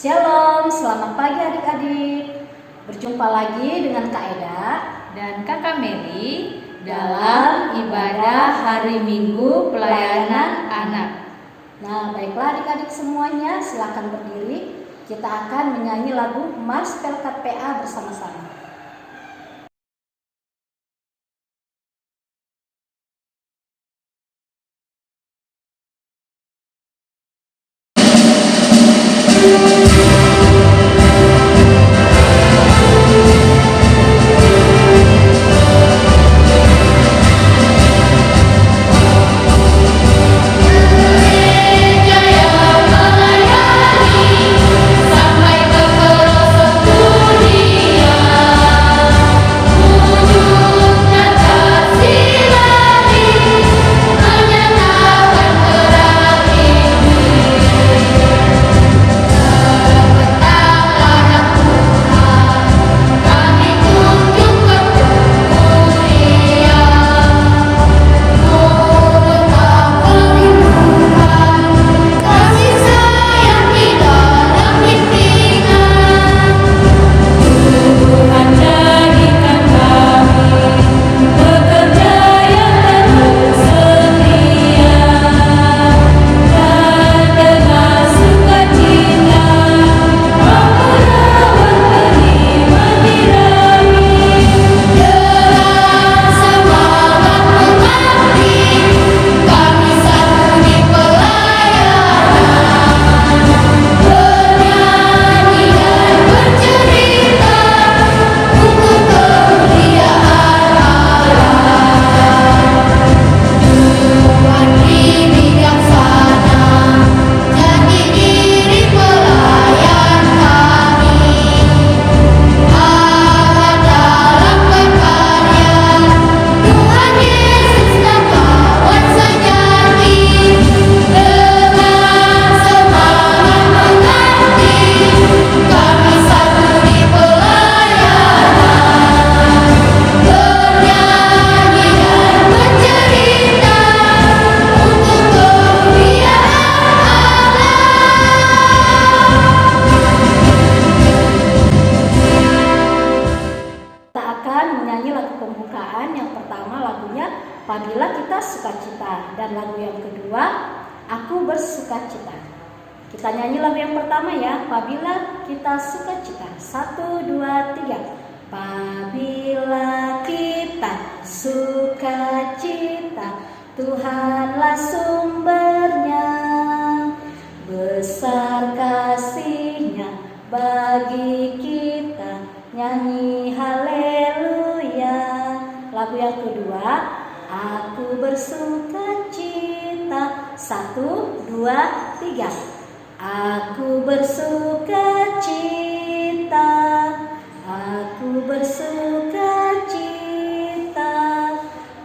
Shalom, selamat pagi adik-adik. Berjumpa lagi dengan Kak Eda dan Kakak Meli dalam ibadah hari Minggu pelayanan anak. Nah, baiklah adik-adik semuanya, silakan berdiri. Kita akan menyanyi lagu Mars Pelkat PA bersama-sama. Apabila kita sukacita, dan lagu yang kedua Aku Bersukacita. Kita nyanyi lagu yang pertama ya, apabila kita sukacita. 1, 2, 3. Apabila kita sukacita, Tuhanlah sumbernya, besar kasih-Nya bagi kita, nyanyi haleluya. Lagu yang kedua, Aku bersukacita. 1, 2, 3. Aku bersukacita. Aku bersukacita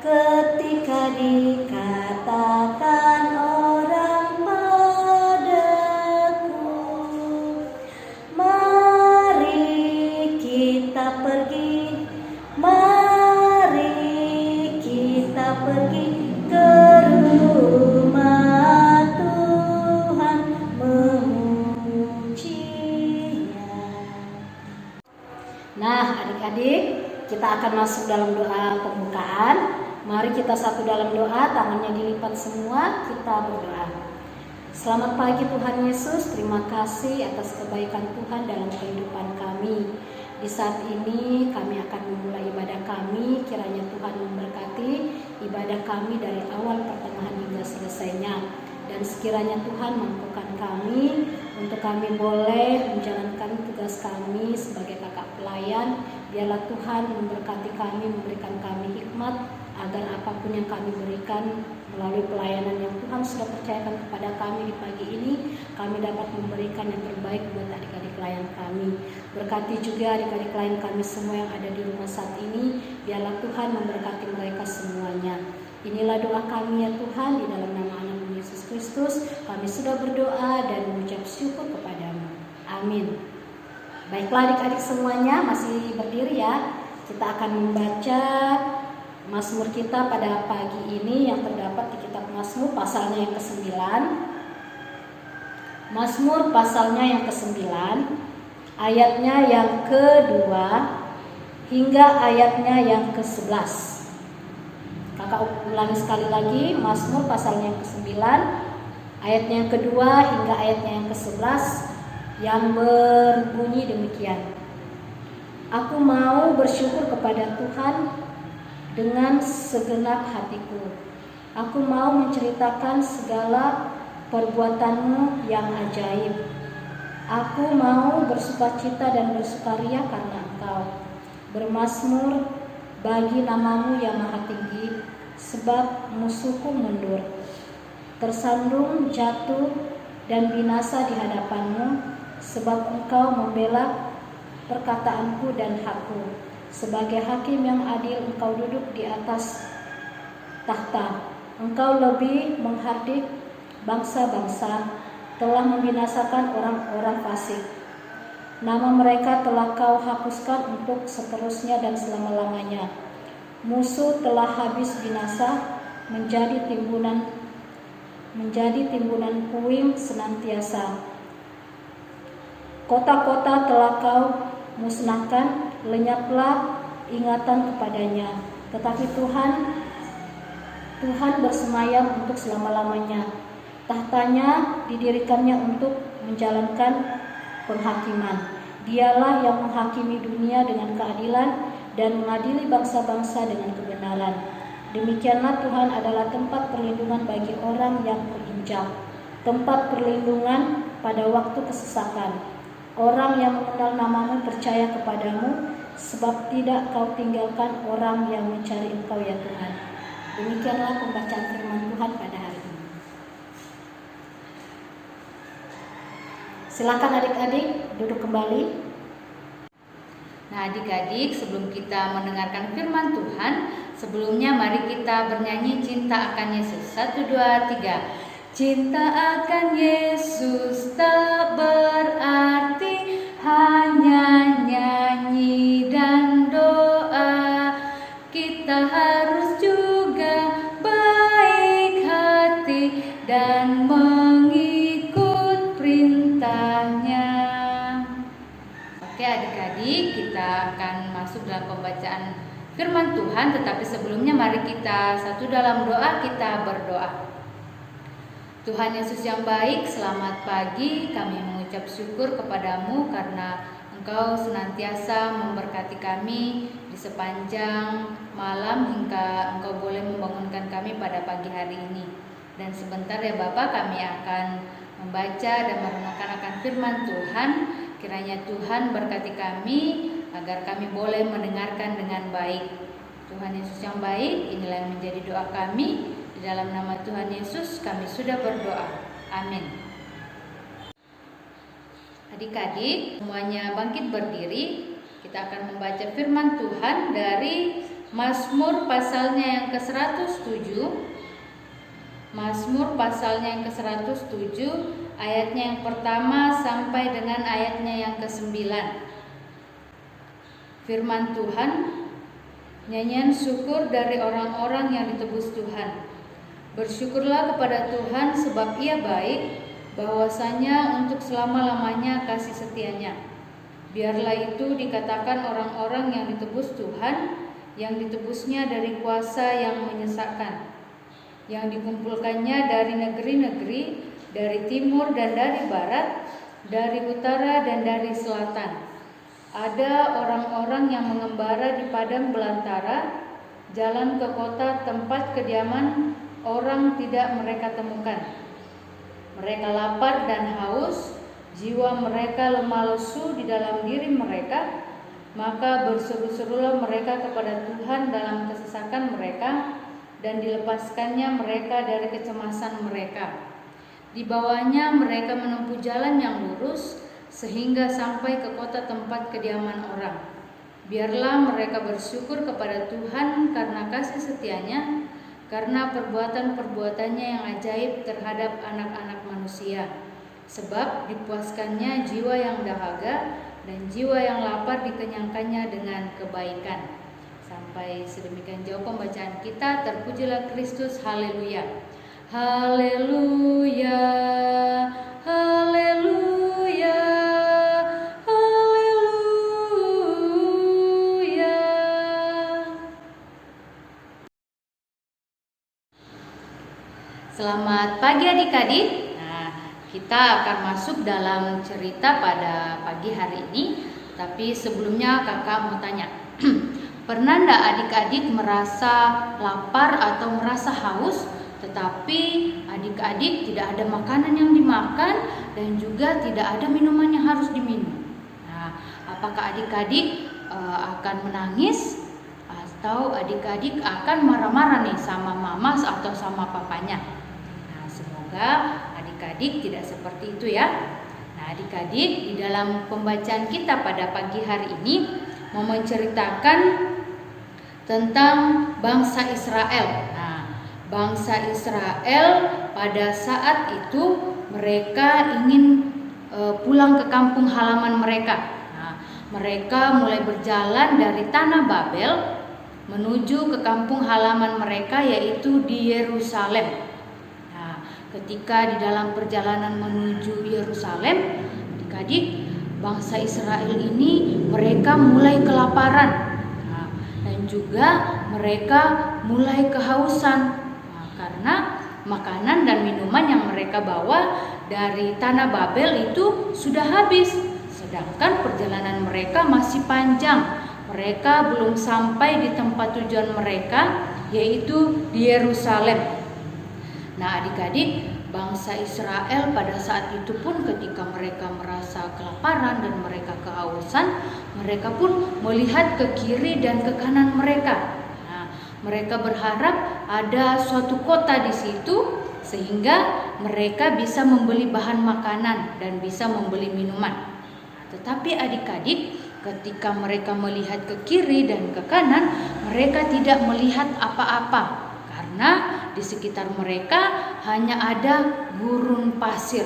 ketika dikatakan orang padaku, mari kita pergi, pergi ke rumah Tuhan memujinya. Nah adik-adik, kita akan masuk dalam doa pembukaan. Mari kita satu dalam doa, tangannya dilipat semua, kita berdoa. Selamat pagi Tuhan Yesus, terima kasih atas kebaikan Tuhan dalam kehidupan kami. Di saat ini kami akan memulai ibadah kami, kiranya Tuhan memberkati ibadah kami dari awal pertengahan hingga selesainya. Dan sekiranya Tuhan mampukan kami untuk kami boleh menjalankan tugas kami sebagai kakak pelayan. Biarlah Tuhan memberkati kami, memberikan kami hikmat agar apapun yang kami berikan melalui pelayanan yang Tuhan sudah percayakan kepada kami di pagi ini, kami dapat memberikan yang terbaik buat adik-adik klien kami. Berkati juga adik-adik klien kami semua yang ada di rumah saat ini, biarlah Tuhan memberkati mereka semuanya. Inilah doa kami ya Tuhan, di dalam nama anak Yesus Kristus kami sudah berdoa dan mengucap syukur kepadamu. Amin. Baiklah adik-adik semuanya, masih berdiri ya. Kita akan membaca Mazmur kita pada pagi ini yang terdapat di kitab Mazmur pasalnya yang ke-9. Mazmur pasalnya yang ke-9, ayatnya yang ke-2 hingga ayatnya yang ke-11. Kakak ulangi sekali lagi, Mazmur pasalnya yang ke-9, ayatnya yang ke-2 hingga ayatnya yang ke-11, yang berbunyi demikian. Aku mau bersyukur kepada Tuhan dengan segenap hatiku. Aku mau menceritakan segala perbuatanmu yang ajaib. Aku mau bersukacita dan bersukaria karena Engkau. Bermazmur bagi namamu yang maha tinggi, sebab musuhku mundur. Tersandung, jatuh, dan binasa di hadapanmu, sebab Engkau membela perkataanku dan hakku. Sebagai hakim yang adil, Engkau duduk di atas tahta. Engkau lebih menghardik bangsa-bangsa, telah membinasakan orang-orang fasik. Nama mereka telah Kau hapuskan untuk seterusnya dan selama-lamanya. Musuh telah habis binasa, menjadi timbunan puing senantiasa. Kota-kota telah Kau musnahkan, lenyaplah ingatan kepadanya. Tetapi Tuhan bersemayam untuk selama-lamanya. Tahtanya didirikannya untuk menjalankan penghakiman. Dialah yang menghakimi dunia dengan keadilan dan mengadili bangsa-bangsa dengan kebenaran. Demikianlah Tuhan adalah tempat perlindungan bagi orang yang terinjak, tempat perlindungan pada waktu kesesakan. Orang yang mengenal namamu percaya kepadamu, sebab tidak Kau tinggalkan orang yang mencari Engkau ya Tuhan. Demikianlah pembacaan firman Tuhan pada hari ini. Silakan adik-adik duduk kembali. Nah adik-adik, sebelum kita mendengarkan firman Tuhan, sebelumnya mari kita bernyanyi Cinta Akan Yesus. 1, 2, 3. Cinta akan Yesus tak berarti hanya nyanyi dan doa. Kita harus juga baik hati dan mengikut perintahnya. Oke adik-adik, kita akan masuk dalam pembacaan firman Tuhan. Tetapi sebelumnya mari kita satu dalam doa, kita berdoa. Tuhan Yesus yang baik, selamat pagi. Kami mengucap syukur kepadamu karena Engkau senantiasa memberkati kami di sepanjang malam hingga Engkau boleh membangunkan kami pada pagi hari ini. Dan sebentar ya Bapak, kami akan membaca dan merenungkan akan firman Tuhan. Kiranya Tuhan berkati kami agar kami boleh mendengarkan dengan baik. Tuhan Yesus yang baik, inilah yang menjadi doa kami. Di dalam nama Tuhan Yesus kami sudah berdoa. Amin. Adik-adik semuanya bangkit berdiri. Kita akan membaca firman Tuhan dari Mazmur pasalnya yang ke-107. Mazmur pasalnya yang ke-107, ayatnya yang pertama sampai dengan ayatnya yang ke-9. Firman Tuhan, nyanyian syukur dari orang-orang yang ditebus Tuhan. Bersyukurlah kepada Tuhan sebab Ia baik, bahwasanya untuk selama-lamanya kasih setianya. Biarlah itu dikatakan orang-orang yang ditebus Tuhan, yang ditebusnya dari kuasa yang menyesakkan, yang dikumpulkannya dari negeri-negeri, dari timur dan dari barat, dari utara dan dari selatan. Ada orang-orang yang mengembara di padang belantara, jalan ke kota tempat kediaman orang tidak mereka temukan. Mereka lapar dan haus, jiwa mereka lemah lesu di dalam diri mereka, maka berseru-serulah mereka kepada Tuhan dalam kesesakan mereka, dan dilepaskannya mereka dari kecemasan mereka. Di bawahnya mereka menempuh jalan yang lurus, sehingga sampai ke kota tempat kediaman orang. Biarlah mereka bersyukur kepada Tuhan karena kasih setianya, karena perbuatan-perbuatannya yang ajaib terhadap anak-anak manusia. Sebab dipuaskannya jiwa yang dahaga, dan jiwa yang lapar dikenyangkannya dengan kebaikan. Sampai sedemikian jauh pembacaan kita. Terpujilah Kristus, haleluya. Haleluya, haleluya, haleluya. Selamat pagi adik-adik. Nah, kita akan masuk dalam cerita pada pagi hari ini. Tapi sebelumnya kakak mau tanya, pernah enggak adik-adik merasa lapar atau merasa haus, tetapi adik-adik tidak ada makanan yang dimakan dan juga tidak ada minuman yang harus diminum? Nah, apakah adik-adik akan menangis atau adik-adik akan marah-marah nih sama mama atau sama papanya? Nah, semoga adik-adik tidak seperti itu ya. Nah, adik-adik, di dalam pembacaan kita pada pagi hari ini mau menceritakan tentang bangsa Israel. Nah, bangsa Israel pada saat itu mereka ingin pulang ke kampung halaman mereka. Nah, mereka mulai berjalan dari tanah Babel menuju ke kampung halaman mereka, yaitu di Yerusalem. Nah, ketika di dalam perjalanan menuju Yerusalem, adik-adik, bangsa Israel ini mereka mulai kelaparan. Nah, dan juga mereka mulai kehausan. Nah, karena makanan dan minuman yang mereka bawa dari tanah Babel itu sudah habis, sedangkan perjalanan mereka masih panjang. Mereka belum sampai di tempat tujuan mereka, yaitu di Yerusalem. Nah, adik-adik, bangsa Israel pada saat itu pun ketika mereka merasa kelaparan dan mereka kehausan, mereka pun melihat ke kiri dan ke kanan mereka. Nah, mereka berharap ada suatu kota di situ sehingga mereka bisa membeli bahan makanan dan bisa membeli minuman. Nah, tetapi adik-adik, ketika mereka melihat ke kiri dan ke kanan, mereka tidak melihat apa-apa karena di sekitar mereka hanya ada gurun pasir.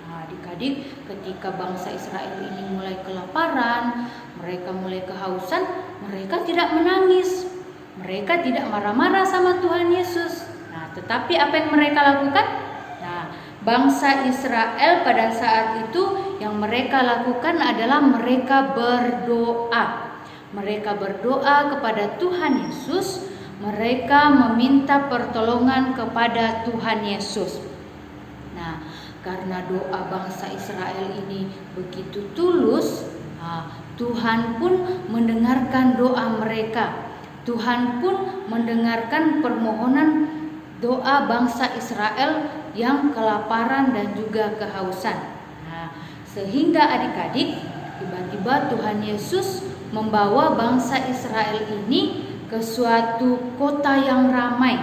Nah, adik-adik, ketika bangsa Israel ini mulai kelaparan, mereka mulai kehausan, mereka tidak menangis, mereka tidak marah-marah sama Tuhan Yesus. Nah, tetapi apa yang mereka lakukan? Nah, bangsa Israel pada saat itu yang mereka lakukan adalah mereka berdoa. Mereka berdoa kepada Tuhan Yesus. Mereka meminta pertolongan kepada Tuhan Yesus. Nah, karena doa bangsa Israel ini begitu tulus, Tuhan pun mendengarkan doa mereka. Tuhan pun mendengarkan permohonan doa bangsa Israel yang kelaparan dan juga kehausan. Nah, sehingga adik-adik, tiba-tiba Tuhan Yesus membawa bangsa Israel ini ke suatu kota yang ramai.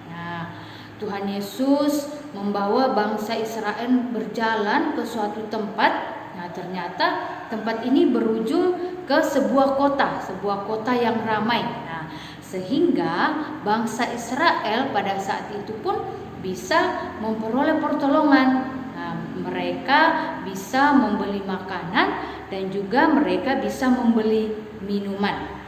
Nah, Tuhan Yesus membawa bangsa Israel berjalan ke suatu tempat. Nah, ternyata tempat ini berujung ke sebuah kota yang ramai. Nah, sehingga bangsa Israel pada saat itu pun bisa memperoleh pertolongan. Nah, mereka bisa membeli makanan dan juga mereka bisa membeli minuman.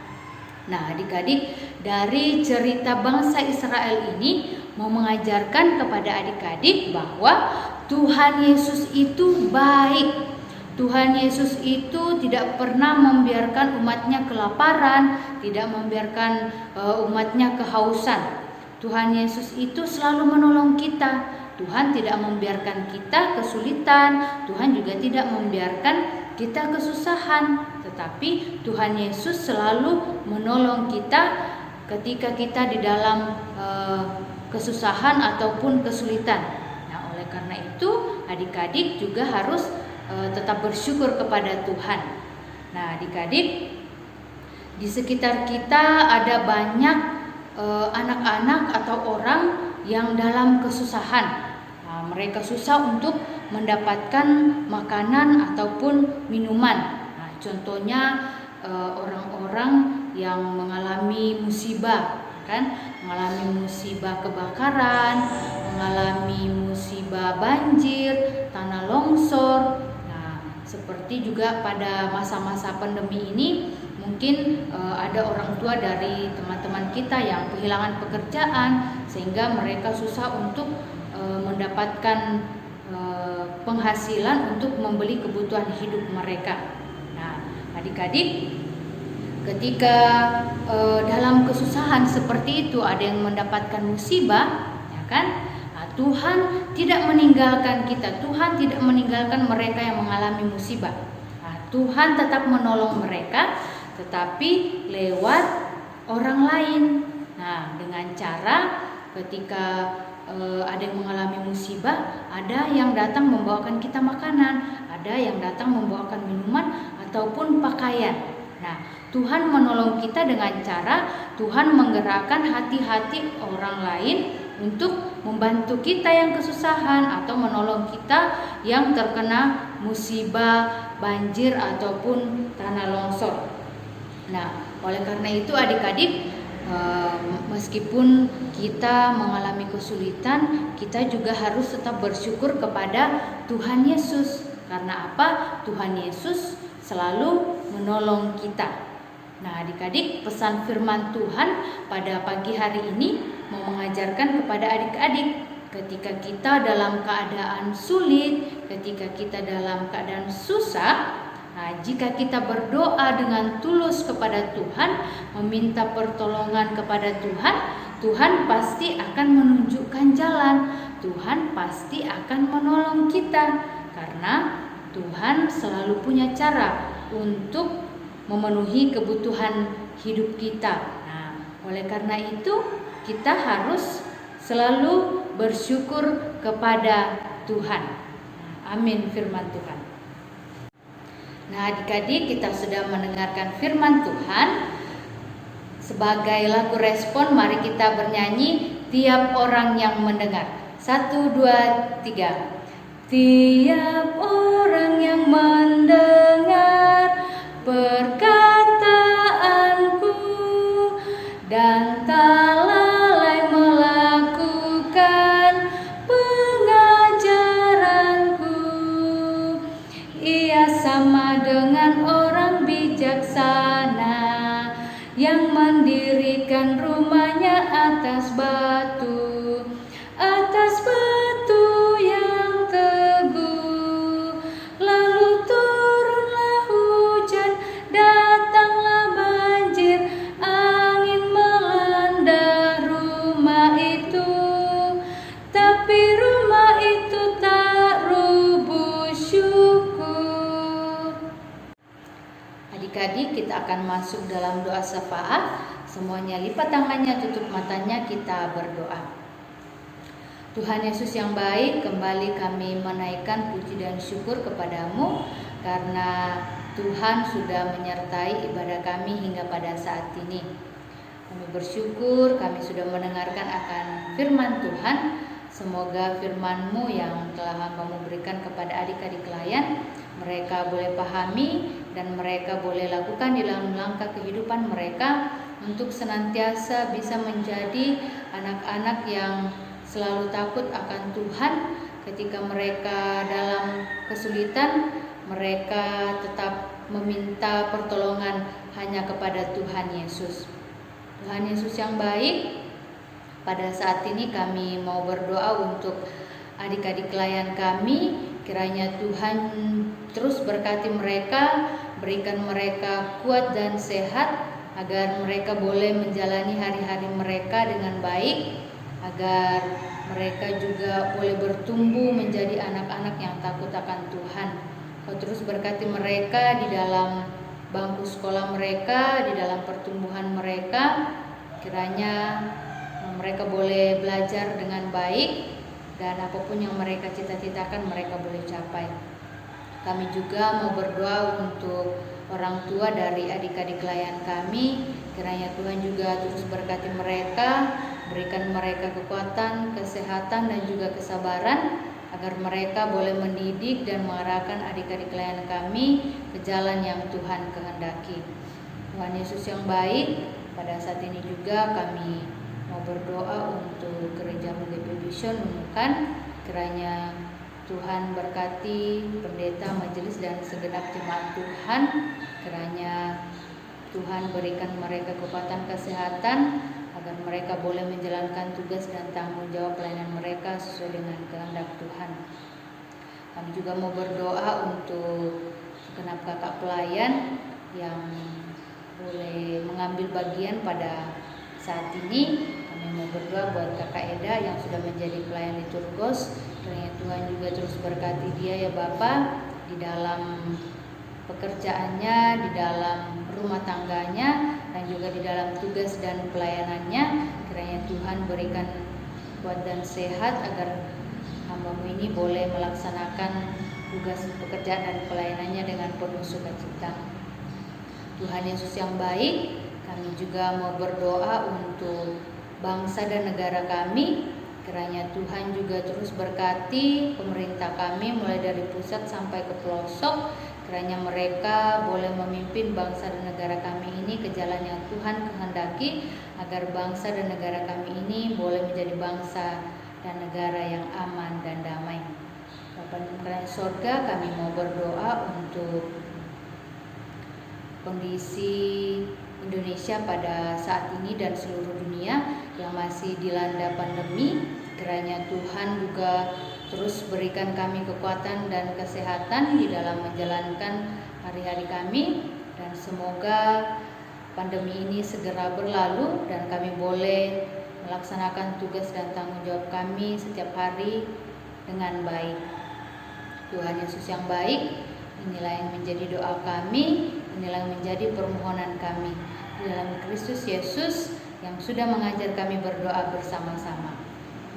Nah, adik-adik, dari cerita bangsa Israel ini mau mengajarkan kepada adik-adik bahwa Tuhan Yesus itu baik. Tuhan Yesus itu tidak pernah membiarkan umatnya kelaparan, tidak membiarkan umatnya kehausan. Tuhan Yesus itu selalu menolong kita. Tuhan tidak membiarkan kita kesulitan, Tuhan juga tidak membiarkan kita kesusahan, tetapi Tuhan Yesus selalu menolong kita ketika kita di dalam kesusahan ataupun kesulitan. Nah, oleh karena itu adik-adik juga harus tetap bersyukur kepada Tuhan. Nah, adik-adik, di sekitar kita ada banyak anak-anak atau orang yang dalam kesusahan. Nah, mereka susah untuk mendapatkan makanan ataupun minuman. Nah, contohnya orang-orang yang mengalami musibah, kan? Mengalami musibah kebakaran, mengalami musibah banjir, tanah longsor. Nah, seperti juga pada masa-masa pandemi ini, mungkin ada orang tua dari teman-teman kita yang kehilangan pekerjaan sehingga mereka susah untuk mendapatkan penghasilan untuk membeli kebutuhan hidup mereka. Nah, adik-adik, ketika dalam kesusahan seperti itu ada yang mendapatkan musibah, ya kan? Nah, Tuhan tidak meninggalkan kita. Tuhan tidak meninggalkan mereka yang mengalami musibah. Nah, Tuhan tetap menolong mereka, tetapi lewat orang lain. Nah, dengan cara ketika ada yang mengalami musibah, ada yang datang membawakan kita makanan, ada yang datang membawakan minuman ataupun pakaian. Nah, Tuhan menolong kita dengan cara Tuhan menggerakkan hati-hati orang lain untuk membantu kita yang kesusahan atau menolong kita yang terkena musibah, banjir ataupun tanah longsor. Nah, oleh karena itu adik-adik, meskipun kita mengalami kesulitan, kita juga harus tetap bersyukur kepada Tuhan Yesus. Karena apa? Tuhan Yesus selalu menolong kita. Nah, adik-adik, pesan firman Tuhan pada pagi hari ini mau mengajarkan kepada adik-adik, ketika kita dalam keadaan sulit, ketika kita dalam keadaan susah, nah, jika kita berdoa dengan tulus kepada Tuhan, meminta pertolongan kepada Tuhan, Tuhan pasti akan menunjukkan jalan. Tuhan pasti akan menolong kita, karena Tuhan selalu punya cara untuk memenuhi kebutuhan hidup kita. Nah, oleh karena itu kita harus selalu bersyukur kepada Tuhan. Amin firman Tuhan. Nah, adik-adik, kita sudah mendengarkan firman Tuhan. Sebagai lagu respon, mari kita bernyanyi tiap orang yang mendengar. 1, 2, 3. Tiap orang yang mendengar perkataanku dan tak lalai melakukan pengajaranku, ia sama dengan orang bijaksana yang mendirikan rumahnya atas batu yang teguh. Lalu turunlah hujan, datanglah banjir, angin melanda rumah itu, tapi rumah itu tak rubuh. Syukur. Adik-adik, kita akan masuk dalam doa syafaat. Semuanya lipat tangannya, tutup matanya, kita berdoa. Tuhan Yesus yang baik, kembali kami menaikkan puji dan syukur kepadamu karena Tuhan sudah menyertai ibadah kami hingga pada saat ini. Kami bersyukur, kami sudah mendengarkan akan firman Tuhan. Semoga firman-Mu yang telah Hamba-Mu berikan kepada adik-adik layan, mereka boleh pahami dan mereka boleh lakukan di dalam langkah kehidupan mereka untuk senantiasa bisa menjadi anak-anak yang selalu takut akan Tuhan. Ketika mereka dalam kesulitan, mereka tetap meminta pertolongan hanya kepada Tuhan Yesus. Tuhan Yesus yang baik, pada saat ini kami mau berdoa untuk adik-adik klien kami. Kiranya Tuhan terus berkati mereka, berikan mereka kuat dan sehat, agar mereka boleh menjalani hari-hari mereka dengan baik, agar mereka juga boleh bertumbuh menjadi anak-anak yang takut akan Tuhan. Kau terus berkati mereka di dalam bangku sekolah mereka, di dalam pertumbuhan mereka. Kiranya mereka boleh belajar dengan baik, dan apapun yang mereka cita-citakan mereka boleh capai. Kami juga mau berdoa untuk orang tua dari adik-adik klien kami. Kiranya Tuhan juga terus berkati mereka, berikan mereka kekuatan, kesehatan dan juga kesabaran, agar mereka boleh mendidik dan mengarahkan adik-adik klien kami ke jalan yang Tuhan kehendaki. Tuhan Yesus yang baik, pada saat ini juga kami mau berdoa untuk gereja MGP Vision Nunukan. Kiranya Tuhan berkati pendeta, majelis dan segenap jemaat Tuhan. Kiranya Tuhan berikan mereka kekuatan kesehatan, agar mereka boleh menjalankan tugas dan tanggung jawab pelayanan mereka sesuai dengan kehendak Tuhan. Kami juga mau berdoa untuk segenap kakak pelayan yang boleh mengambil bagian pada saat ini. Kami mau berdoa buat kakak Eda yang sudah menjadi pelayan liturgos. Kiranya Tuhan juga terus berkati dia ya Bapa, di dalam pekerjaannya, di dalam rumah tangganya, dan juga di dalam tugas dan pelayanannya. Kiranya Tuhan berikan kuat dan sehat agar hamba-Mu ini boleh melaksanakan tugas pekerjaan dan pelayanannya dengan penuh sukacita. Tuhan Yesus yang baik, kami juga mau berdoa untuk bangsa dan negara kami. Kiranya Tuhan juga terus berkati pemerintah kami mulai dari pusat sampai ke pelosok. Kiranya mereka boleh memimpin bangsa dan negara kami ini ke jalan yang Tuhan kehendaki, agar bangsa dan negara kami ini boleh menjadi bangsa dan negara yang aman dan damai. Bapa di sorga, kami mau berdoa untuk kondisi Indonesia pada saat ini dan seluruh dunia yang masih dilanda pandemi. Kiranya Tuhan juga terus berikan kami kekuatan dan kesehatan di dalam menjalankan hari-hari kami, dan semoga pandemi ini segera berlalu dan kami boleh melaksanakan tugas dan tanggung jawab kami setiap hari dengan baik. Tuhan Yesus yang baik, inilah yang menjadi doa kami, inilah yang menjadi permohonan kami di dalam Kristus Yesus yang sudah mengajar kami berdoa bersama-sama.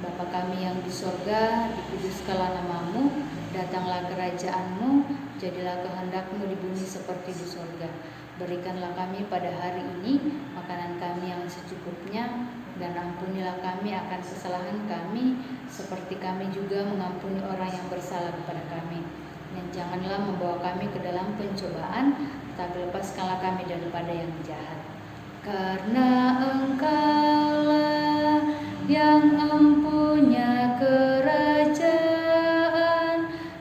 Bapa kami yang di sorga, dikuduskanlah nama-Mu, datanglah kerajaan-Mu, jadilah kehendak-Mu di bumi seperti di sorga. Berikanlah kami pada hari ini makanan kami yang secukupnya, dan ampunilah kami akan kesalahan kami, seperti kami juga mengampuni orang yang bersalah kepada kami. Dan janganlah membawa kami ke dalam pencobaan, tetapi lepaskanlah kami daripada yang jahat. Karena Engkaulah yang empunya kerajaan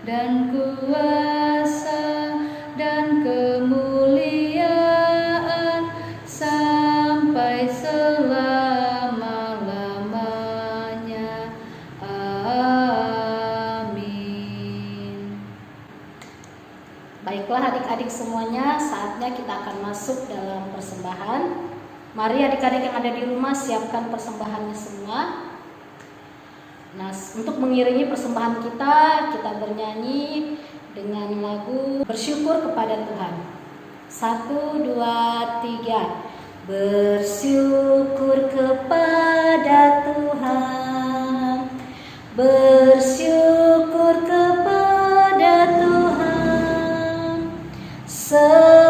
dan kuasa dan kemuliaan sampai selama-lamanya. Amin. Baiklah adik-adik semuanya, saatnya kita akan masuk dalam persembahan. Mari adik-adik yang ada di rumah siapkan persembahannya semua. Nah, untuk mengiringi persembahan kita bernyanyi dengan lagu Bersyukur kepada Tuhan. 1, 2, 3. Bersyukur kepada Tuhan, bersyukur kepada Tuhan, sebab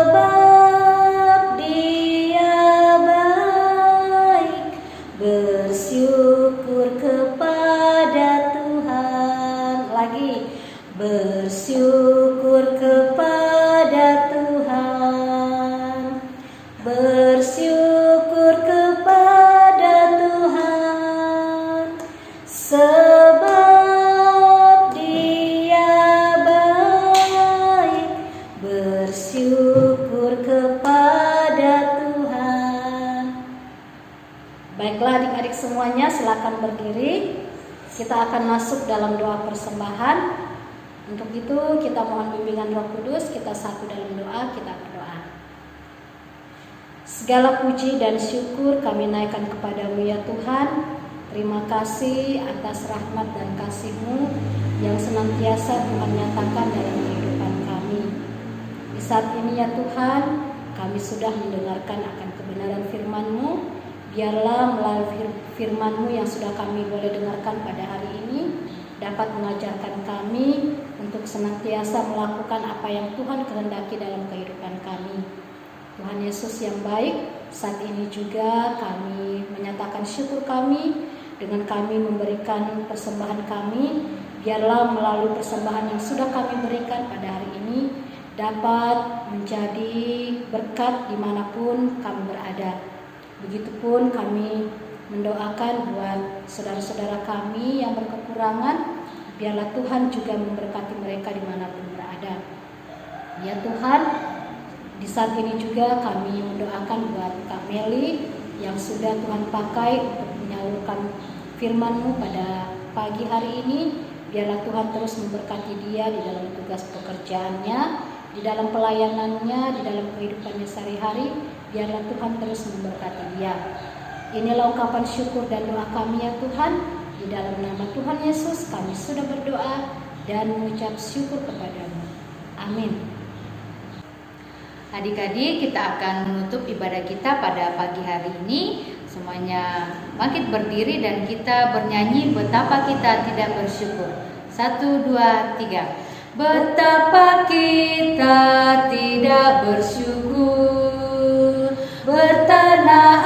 Dia baik. Bersyukur kepada Tuhan. Lagi, bersyukur kepada Tuhan, bersyukur kepada Tuhan, sebab Dia baik. Bersyukur kepada Tuhan. Baiklah adik-adik semuanya, silakan berdiri. Kita akan masuk dalam doa persembahan. Untuk itu kita mohon bimbingan Roh Kudus. Kita satu dalam doa, kita berdoa. Segala puji dan syukur kami naikkan kepadamu ya Tuhan. Terima kasih atas rahmat dan kasih-Mu yang senantiasa Tuhan nyatakan dalam kehidupan kami. Di saat ini ya Tuhan, kami sudah mendengarkan akan kebenaran firman-Mu. Biarlah melalui firman-Mu yang sudah kami boleh dengarkan pada hari ini dapat mengajarkan kami untuk senantiasa melakukan apa yang Tuhan kehendaki dalam kehidupan kami. Tuhan Yesus yang baik, saat ini juga kami menyatakan syukur kami dengan kami memberikan persembahan kami. Biarlah melalui persembahan yang sudah kami berikan pada hari ini dapat menjadi berkat dimanapun kami berada. Begitupun kami mendoakan buat saudara-saudara kami yang berkekurangan, biarlah Tuhan juga memberkati mereka dimanapun berada. Ya Tuhan, di saat ini juga kami mendoakan buat Kak Meli yang sudah Tuhan pakai untuk menyalurkan firman-Mu pada pagi hari ini. Biarlah Tuhan terus memberkati dia di dalam tugas pekerjaannya, di dalam pelayanannya, di dalam kehidupannya sehari-hari. Biarlah Tuhan terus memberkati dia. Inilah ungkapan syukur dan doa kami ya Tuhan. Di dalam nama Tuhan Yesus kami sudah berdoa dan mengucap syukur kepadamu. Amin. Adik-adik, kita akan menutup ibadah kita pada pagi hari ini. Semuanya bangkit berdiri dan kita bernyanyi betapa kita tidak bersyukur. 1, 2, 3. Betapa kita tidak bersyukur, bertanah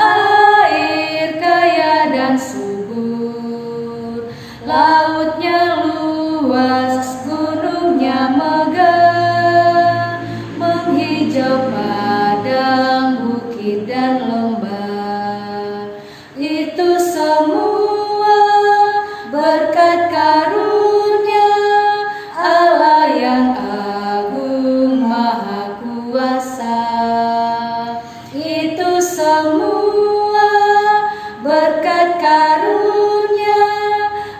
air kaya dan subur, lautnya luas, gunungnya megah, menghijau padang, bukit dan lembah. Itu semua berkat karunia Allah yang agung maha kuasa. Itu semua berkat karunia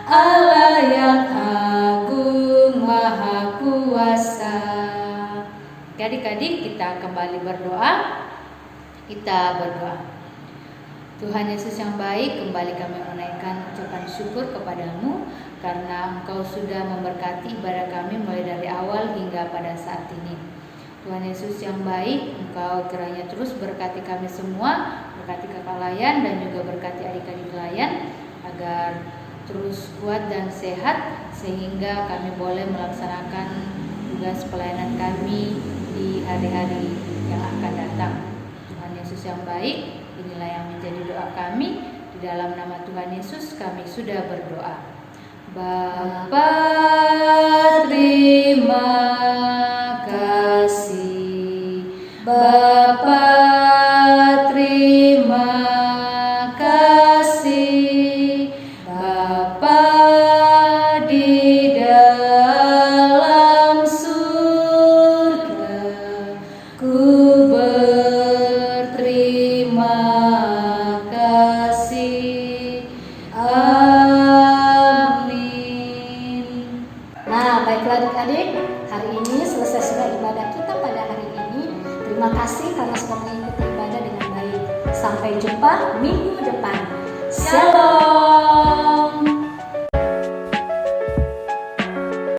Allah yang agung maha kuasa. Adik-adik, kita kembali berdoa. Kita berdoa. Tuhan Yesus yang baik, kembali kami menaikkan ucapan syukur kepadamu karena Engkau sudah memberkati ibadah kami mulai dari awal hingga pada saat ini. Tuhan Yesus yang baik, Engkau kiranya terus berkati kami semua, berkati kakak layan dan juga berkati adik-adik layan agar terus kuat dan sehat sehingga kami boleh melaksanakan tugas pelayanan kami di hari-hari yang akan datang. Tuhan Yesus yang baik, inilah yang menjadi doa kami. Di dalam nama Tuhan Yesus kami sudah berdoa. Bapa, terima kasih. Bapa, terima kasih. Bapa di dalam surga, ku berterima kasih. Amin. Nah, baiklah adik-adik, hari ini selesai sudah ibadah kita pada hari ini. Terima kasih karena sudah mengikuti ibadah dengan baik. Sampai jumpa minggu depan. Shalom.